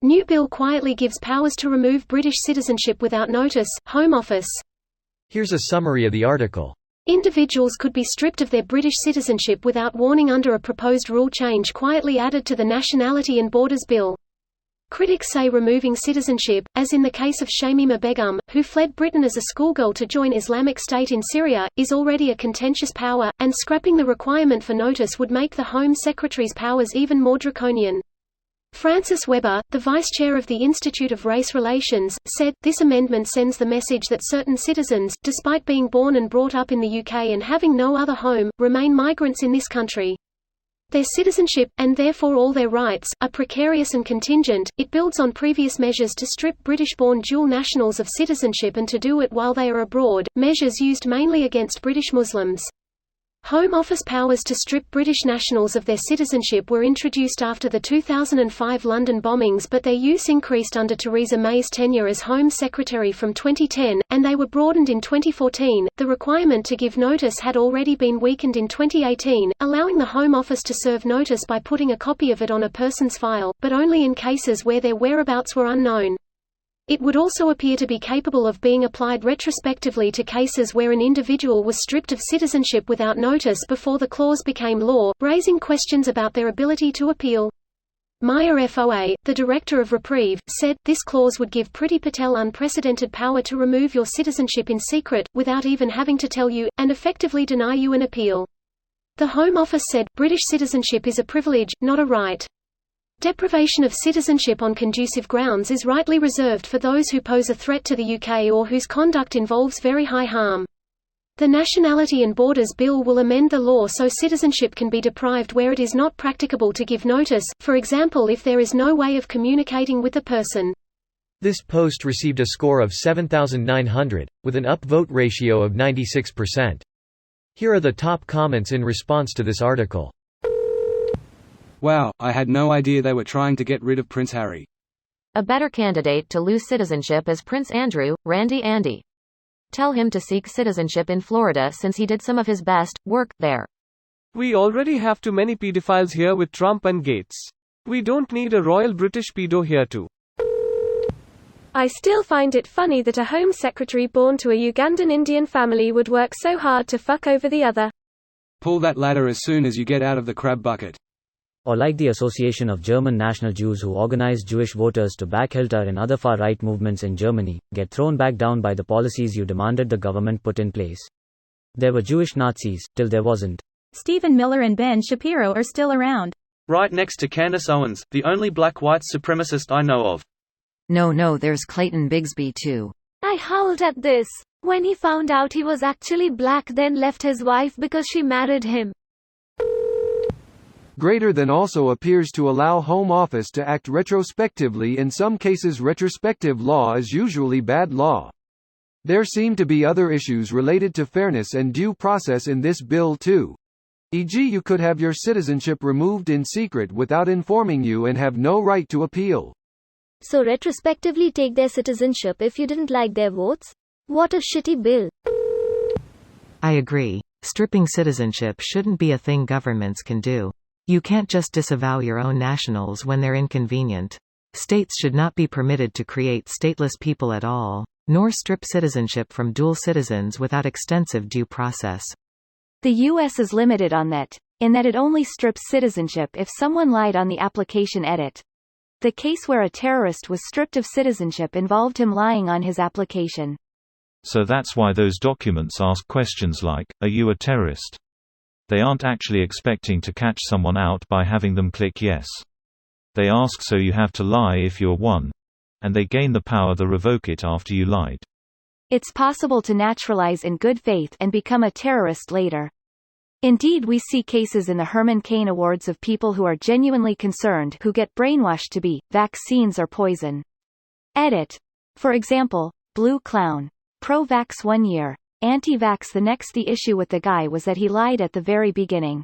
New bill quietly gives powers to remove British citizenship without notice. Home Office. Here's a summary of the article. Individuals could be stripped of their British citizenship without warning under a proposed rule change quietly added to the Nationality and Borders Bill. Critics say removing citizenship, as in the case of Shamima Begum, who fled Britain as a schoolgirl to join Islamic State in Syria, is already a contentious power, and scrapping the requirement for notice would make the Home Secretary's powers even more draconian. Francis Weber, the vice-chair of the Institute of Race Relations, said, "This amendment sends the message that certain citizens, despite being born and brought up in the UK and having no other home, remain migrants in this country. Their citizenship, and therefore all their rights, are precarious and contingent." It builds on previous measures to strip British-born dual nationals of citizenship and to do it while they are abroad, measures used mainly against British Muslims. Home Office powers to strip British nationals of their citizenship were introduced after the 2005 London bombings, but their use increased under Theresa May's tenure as Home Secretary from 2010, and they were broadened in 2014. The requirement to give notice had already been weakened in 2018, allowing the Home Office to serve notice by putting a copy of it on a person's file, but only in cases where their whereabouts were unknown. It would also appear to be capable of being applied retrospectively to cases where an individual was stripped of citizenship without notice before the clause became law, raising questions about their ability to appeal. Maya Foa, the director of Reprieve, said, "This clause would give Priti Patel unprecedented power to remove your citizenship in secret, without even having to tell you, and effectively deny you an appeal." The Home Office said, "British citizenship is a privilege, not a right. Deprivation of citizenship on conducive grounds is rightly reserved for those who pose a threat to the UK or whose conduct involves very high harm." The Nationality and Borders Bill will amend the law so citizenship can be deprived where it is not practicable to give notice, for example if there is no way of communicating with the person. This post received a score of 7,900, with an upvote ratio of 96%. Here are the top comments in response to this article. Wow, I had no idea they were trying to get rid of Prince Harry. A better candidate to lose citizenship is Prince Andrew, Randy Andy. Tell him to seek citizenship in Florida since he did some of his best work there. We already have too many pedophiles here with Trump and Gates. We don't need a royal British pedo here too. I still find it funny that a Home Secretary born to a Ugandan Indian family would work so hard to fuck over the other. Pull that ladder as soon as you get out of the crab bucket. Or like the Association of German National Jews who organize Jewish voters to back Hitler and other far-right movements in Germany, get thrown back down by the policies you demanded the government put in place. There were Jewish Nazis, till there wasn't. Stephen Miller and Ben Shapiro are still around. Right next to Candace Owens, the only black white supremacist I know of. No, there's Clayton Bigsby too. I howled at this. When he found out he was actually black, then left his wife because she married him. Greater than also appears to allow Home Office to act retrospectively. In some cases retrospective law is usually bad law. There seem to be other issues related to fairness and due process in this bill too. E.g., you could have your citizenship removed in secret without informing you and have no right to appeal. So retrospectively take their citizenship if you didn't like their votes? What a shitty bill. I agree. Stripping citizenship shouldn't be a thing governments can do. You can't just disavow your own nationals when they're inconvenient. States should not be permitted to create stateless people at all, nor strip citizenship from dual citizens without extensive due process. The U.S. is limited on that, in that it only strips citizenship if someone lied on the application edit. The case where a terrorist was stripped of citizenship involved him lying on his application. So that's why those documents ask questions like, "Are you a terrorist?" They aren't actually expecting to catch someone out by having them click yes. They ask so you have to lie if you're one. And they gain the power to revoke it after you lied. It's possible to naturalize in good faith and become a terrorist later. Indeed, we see cases in the Herman Cain Awards of people who are genuinely concerned who get brainwashed to be vaccines or poison. Edit. For example, Blue Clown. Pro-vax 1 year. Anti-vax the next. The issue with the guy was that he lied at the very beginning.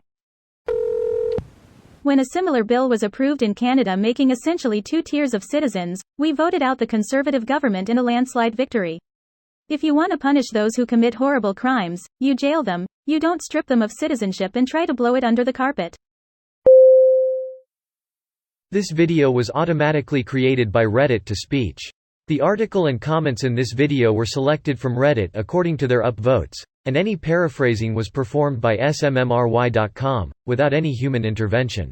When a similar bill was approved in Canada making essentially 2 tiers of citizens, we voted out the Conservative government in a landslide victory. If you want to punish those who commit horrible crimes, you jail them, you don't strip them of citizenship and try to blow it under the carpet. This video was automatically created by Reddit to speech. The article and comments in this video were selected from Reddit according to their upvotes, and any paraphrasing was performed by smmry.com, without any human intervention.